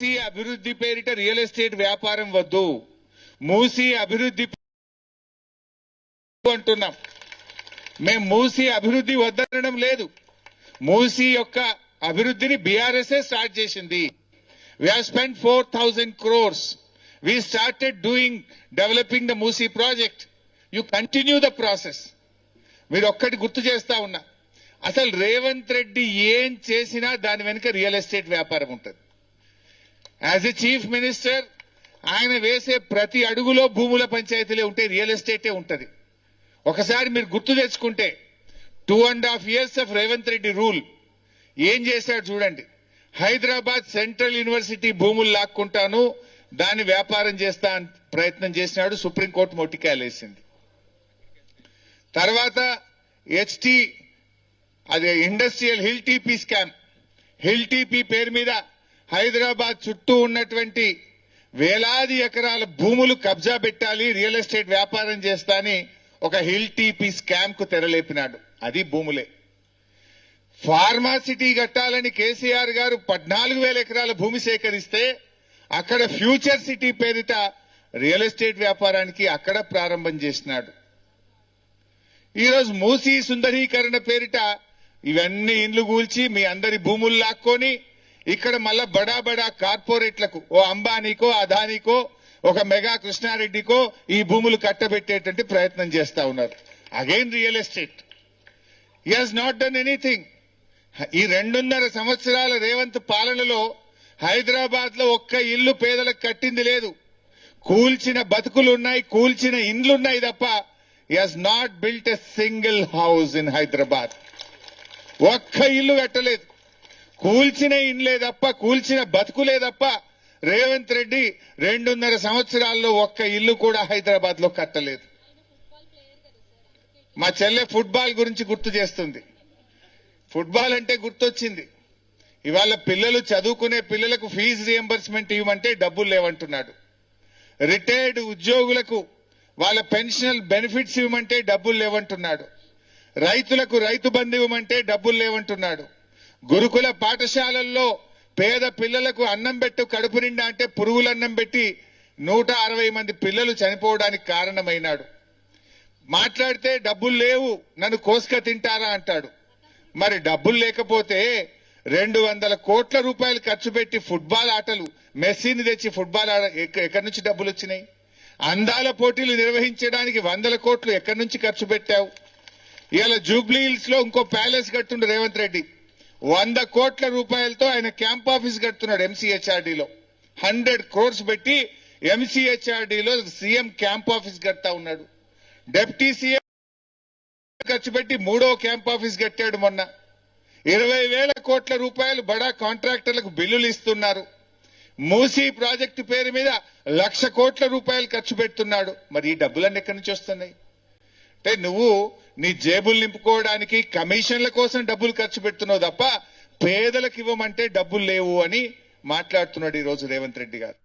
మూసీ అభివృద్ధి పేరిట real estate వ్యాపారం వద్దు, మూసీ అభివృద్ధి అంటున్నాం. మేము మూసీ అభివృద్ధి వద్దనడం లేదు. మూసీ యొక్క అభివృద్ధిని బీఆర్ఎస్ఏ స్టార్ట్ చేసింది. We have spent 4,000 crores. We started developing the Moosi project. You continue the process. మీరు ఒక్కటి గుర్తు చేస్తా ఉన్నా, అసలు రేవంత్ రెడ్డి ఏం చేసినా దాని వెనుక రియల్ ఎస్టేట్ వ్యాపారం ఉంటుంది. యాజ్ ఎ చీఫ్ మినిస్టర్ ఆయన వేసే ప్రతి అడుగులో భూముల పంచాయతీలే ఉంటాయి, రియల్ ఎస్టేటే ఉంటుంది. ఒకసారి మీరు గుర్తు తెచ్చుకుంటే 2.5 years of Revanth Reddy rule ఏం చేశాడు చూడండి. హైదరాబాద్ సెంట్రల్ యూనివర్సిటీ భూములు లాక్కుంటాను, దాన్ని వ్యాపారం చేస్తా ప్రయత్నం చేసినాడు, సుప్రీంకోర్టు మొట్టికాయలేసింది. తర్వాత అదే industrial hill TP scam, hill TP పేరు మీద హైదరాబాద్ చుట్టూ ఉన్నటువంటి వేలాది ఎకరాల భూములు కబ్జా పెట్టాలి, రియల్ ఎస్టేట్ వ్యాపారం చేస్తా అని ఒక హిల్ టీపీ స్కామ్ కు తెరలేపినాడు. అది భూములే. ఫార్మాసిటీ కట్టాలని కేసీఆర్ గారు 14,000 ఎకరాల భూమి సేకరిస్తే అక్కడ ఫ్యూచర్ సిటీ పేరిట రియల్ ఎస్టేట్ వ్యాపారానికి అక్కడ ప్రారంభం చేసినాడు. ఈరోజు మూసీ సుందరీకరణ పేరిట ఇవన్నీ ఇండ్లు కూల్చి మీ అందరి భూములు లాక్కొని ఇక్కడ మళ్ళా బడా బడా కార్పొరేట్లకు, ఓ అంబానీకో అదానీకో ఒక మెగా కృష్ణారెడ్డికో ఈ భూములు కట్టబెట్టేటువంటి ప్రయత్నం చేస్తా ఉన్నారు. Again real estate. He has not done anything. ఈ 2.5 సంవత్సరాల రేవంత్ పాలనలో హైదరాబాద్ లో ఒక్క ఇల్లు పేదలకు కట్టింది లేదు. కూల్చిన బతుకులున్నాయి, కూల్చిన ఇండ్లున్నాయి తప్ప he has not built a single house in Hyderabad. ఒక్క ఇల్లు కట్టలేదు. కూల్చిన ఇండ్లే తప్ప, కూల్చిన బతుకులే తప్ప రేవంత్ రెడ్డి 2.5 సంవత్సరాల్లో ఒక్క ఇల్లు కూడా హైదరాబాద్ లో కట్టలేదు. మా చెల్లె ఫుట్బాల్ గురించి గుర్తు చేస్తుంది. ఫుట్బాల్ అంటే గుర్తొచ్చింది. ఇవాళ పిల్లలు చదువుకునే పిల్లలకు ఫీజు రియంబర్స్మెంట్ ఇవ్వమంటే డబ్బులు లేవంటున్నాడు. రిటైర్డ్ ఉద్యోగులకు వాళ్ళ పెన్షనల్ బెనిఫిట్స్ ఇవ్వమంటే డబ్బులు లేవంటున్నాడు. రైతులకు రైతు బంధు ఇవ్వమంటే డబ్బులు లేవంటున్నాడు. గురుకుల పాఠశాలల్లో పేద పిల్లలకు అన్నం పెట్టు కడుపు నిండా అంటే పురుగులు అన్నం పెట్టి 160 మంది పిల్లలు చనిపోవడానికి కారణమైనాడు. మాట్లాడితే డబ్బులు లేవు, నన్ను కోసుక తింటారా అంటాడు. మరి డబ్బులు లేకపోతే 200 కోట్ల రూపాయలు ఖర్చు పెట్టి ఫుట్బాల్ ఆటలు, మెస్సీని తెచ్చి ఫుట్బాల్ ఎక్కడి నుంచి డబ్బులు వచ్చినాయి? అందాల పోటీలు నిర్వహించడానికి 100 కోట్లు ఎక్కడి నుంచి ఖర్చు పెట్టావు? ఇవాళ జూబ్లీ హిల్స్ లో ఇంకో ప్యాలెస్ కట్టుండు రేవంత్ రెడ్డి. 100 కోట్ల రూపాయలతో ఆయన క్యాంప్ ఆఫీస్ కడుతున్నాడు ఎంసీహెచ్ఆర్డీలో. 100 crores పెట్టి ఎంసీహెచ్ఆర్డీలో సీఎం క్యాంప్ ఆఫీస్ కడతా ఉన్నాడు. డిప్యూటీ సీఎం ఖర్చు పెట్టి 3వ క్యాంప్ ఆఫీస్ కట్టాడు. మొన్న 20,000 కోట్ల రూపాయలు బడా కాంట్రాక్టర్లకు బిల్లులు ఇస్తున్నారు. మూసీ ప్రాజెక్టు పేరు మీద 1,00,000 కోట్ల రూపాయలు ఖర్చు పెడుతున్నాడు. మరి ఈ డబ్బులన్నీ ఎక్కడి నుంచి వస్తున్నాయి? అంటే నువ్వు నీ జేబులు నింపుకోవడానికి కమిషన్ల కోసం డబ్బులు ఖర్చు పెడుతున్నావు తప్ప పేదలకు ఇవ్వమంటే డబ్బులు లేవు అని మాట్లాడుతున్నాడు ఈ రోజు రేవంత్ రెడ్డి గారు.